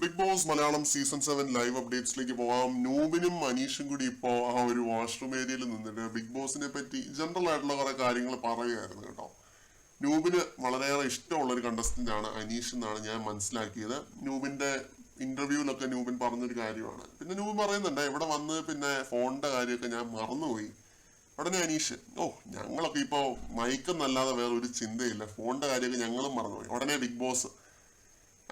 Big boss Malayalam season 7 live അപ്ഡേറ്റ്സിലേക്ക് പോവാം. നൂബിനും അനീഷും കൂടി ഇപ്പോ ആ ഒരു വാഷ്റൂം ഏരിയയിൽ നിന്നിട്ട് ബിഗ് ബോസിനെ പറ്റി ജനറൽ ആയിട്ടുള്ള കുറെ കാര്യങ്ങൾ പറയുകയായിരുന്നു കേട്ടോ. നൂബിന് വളരെയേറെ ഇഷ്ടമുള്ള ഒരു കണ്ടസ്റ്റന്റ് ആണ് അനീഷ് എന്നാണ് ഞാൻ മനസ്സിലാക്കിയത്. നൂബിന്റെ ഇന്റർവ്യൂവിലൊക്കെ നൂബിൻ പറഞ്ഞൊരു കാര്യമാണ്. പിന്നെ നൂബിൻ പറയുന്നുണ്ട് ഇവിടെ വന്ന് പിന്നെ ഫോണിന്റെ കാര്യമൊക്കെ ഞാൻ മറന്നുപോയി. ഉടനെ അനീഷ് ഞങ്ങളൊക്കെ ഇപ്പോ മയക്കെന്നല്ലാതെ വേറെ ഒരു ചിന്തയില്ല, ഫോണിന്റെ കാര്യമൊക്കെ ഞങ്ങളും മറന്നുപോയി. ഉടനെ ബിഗ് ബോസ്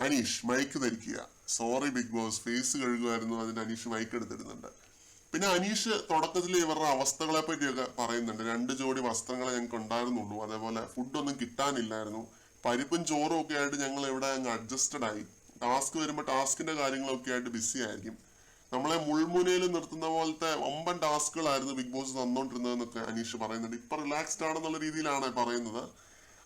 അനീഷ് മൈക്ക് ധരിക്കുക, സോറി ബിഗ് ബോസ്, ഫേസ് കഴുകുമായിരുന്നു, അതിന് അനീഷ് മൈക്ക് എടുത്തിരുന്നുണ്ട്. പിന്നെ അനീഷ് തുടക്കത്തിൽ ഇവരുടെ അവസ്ഥകളെ പറ്റിയൊക്കെ പറയുന്നുണ്ട്. 2 ജോഡി വസ്ത്രങ്ങളെ ഞങ്ങൾക്ക് ഉണ്ടായിരുന്നുള്ളൂ, അതേപോലെ ഫുഡൊന്നും കിട്ടാനില്ലായിരുന്നു, പരിപ്പും ചോറും ഒക്കെ ആയിട്ട് ഞങ്ങൾ ഇവിടെ അങ്ങ് അഡ്ജസ്റ്റഡ് ആയി, ടാസ്ക് വരുമ്പോൾ ടാസ്കിന്റെ കാര്യങ്ങളൊക്കെ ആയിട്ട് ബിസി ആയിരിക്കും, നമ്മളെ മുൾമുനയിൽ നിർത്തുന്ന പോലത്തെ വമ്പൻ ടാസ്കുകളായിരുന്നു ബിഗ് ബോസ് തന്നോണ്ടിരുന്നതെന്നൊക്കെ അനീഷ് പറയുന്നുണ്ട്. ഇപ്പൊ റിലാക്സ്ഡ് ആണെന്നുള്ള രീതിയിലാണ് പറയുന്നത്.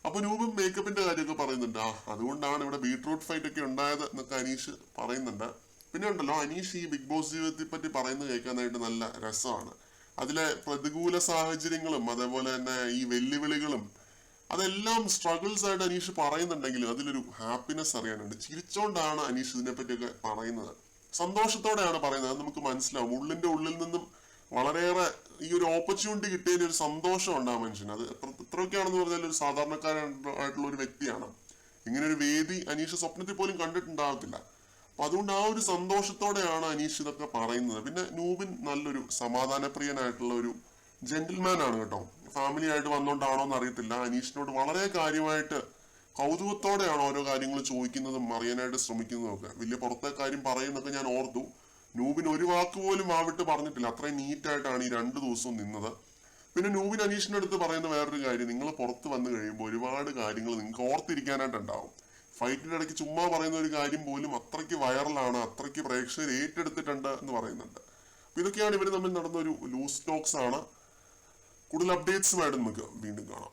അപ്പൊ നൂബും മേക്കപ്പിന്റെ കാര്യമൊക്കെ പറയുന്നുണ്ട്. അതുകൊണ്ടാണ് ഇവിടെ ബീട്രൂട്ട് ഫൈറ്റ് ഒക്കെ ഉണ്ടായത് എന്നൊക്കെ അനീഷ് പറയുന്നുണ്ട്. പിന്നെ ഉണ്ടല്ലോ, അനീഷ് ഈ ബിഗ് ബോസ് ജീവിതത്തെ പറ്റി പറയുന്നത് കേൾക്കാനായിട്ട് നല്ല രസമാണ്. അതിലെ പ്രതികൂല സാഹചര്യങ്ങളും അതേപോലെ തന്നെ ഈ വെല്ലുവിളികളും അതെല്ലാം സ്ട്രഗിൾസ് ആയിട്ട് അനീഷ് പറയുന്നുണ്ടെങ്കിലും അതിലൊരു ഹാപ്പിനെസ് അറിയാനുണ്ട്. ചിരിച്ചോണ്ടാണ് അനീഷ് ഇതിനെ പറ്റിയൊക്കെ പറയുന്നത്, സന്തോഷത്തോടെയാണ് പറയുന്നത്. അത് നമുക്ക് മനസ്സിലാവും. ഉള്ളിന്റെ ഉള്ളിൽ നിന്നും വളരെയേറെ ഈ ഒരു ഓപ്പർച്യൂണിറ്റി കിട്ടിയതിന് ഒരു സന്തോഷം ഉണ്ട് ആ മനുഷ്യന്. അത് എത്രയൊക്കെയാണെന്ന് പറഞ്ഞാൽ ഒരു സാധാരണക്കാരായിട്ടുള്ള ഒരു വ്യക്തിയാണ്. ഇങ്ങനെ ഒരു വേദി അനീഷ് സ്വപ്നത്തിൽ പോലും കണ്ടിട്ടുണ്ടാകത്തില്ല. അപ്പൊ അതുകൊണ്ട് ആ ഒരു സന്തോഷത്തോടെയാണ് അനീഷ് ഇതൊക്കെ പറയുന്നത്. പിന്നെ നൂബിൻ നല്ലൊരു സമാധാനപ്രിയനായിട്ടുള്ള ഒരു ജെന്റിൽമാൻ ആണ് കേട്ടോ. ഫാമിലി ആയിട്ട് വന്നോണ്ടാണോ എന്ന് അറിയത്തില്ല, അനീഷിനോട് വളരെ കാര്യമായിട്ട് കൗതുകത്തോടെയാണ് ഓരോ കാര്യങ്ങൾ ചോദിക്കുന്നതും അറിയാനായിട്ട് ശ്രമിക്കുന്നതും ഒക്കെ. വലിയ പുറത്തെ കാര്യം പറയുന്നൊക്കെ ഞാൻ ഓർത്തു. നൂബിൻ ഒരു വാക്ക് പോലും വാവിട്ട് പറഞ്ഞിട്ടില്ല, അത്രയും നീറ്റായിട്ടാണ് ഈ 2 ദിവസവും നിന്നത്. പിന്നെ നൂബിൻ അനീഷിന്റെ അടുത്ത് പറയുന്ന വേറൊരു കാര്യം, നിങ്ങൾ പുറത്ത് വന്നു കഴിയുമ്പോൾ ഒരുപാട് കാര്യങ്ങൾ നിങ്ങൾക്ക് ഓർത്തിരിക്കാനായിട്ടുണ്ടാവും. ഫൈറ്റിന്റെ ഇടയ്ക്ക് ചുമ്മാ പറയുന്ന ഒരു കാര്യം പോലും അത്രയ്ക്ക് വൈറലാണ്, അത്രയ്ക്ക് പ്രേക്ഷകർ ഏറ്റെടുത്തിട്ടുണ്ട് എന്ന് പറയുന്നുണ്ട്. അപ്പൊ ഇതൊക്കെയാണ് ഇവർ തമ്മിൽ നടന്ന ഒരു ലൂസ് ടോക്സ് ആണ്. കൂടുതൽ അപ്ഡേറ്റ്സുമായിട്ട് നമുക്ക് വീണ്ടും കാണാം.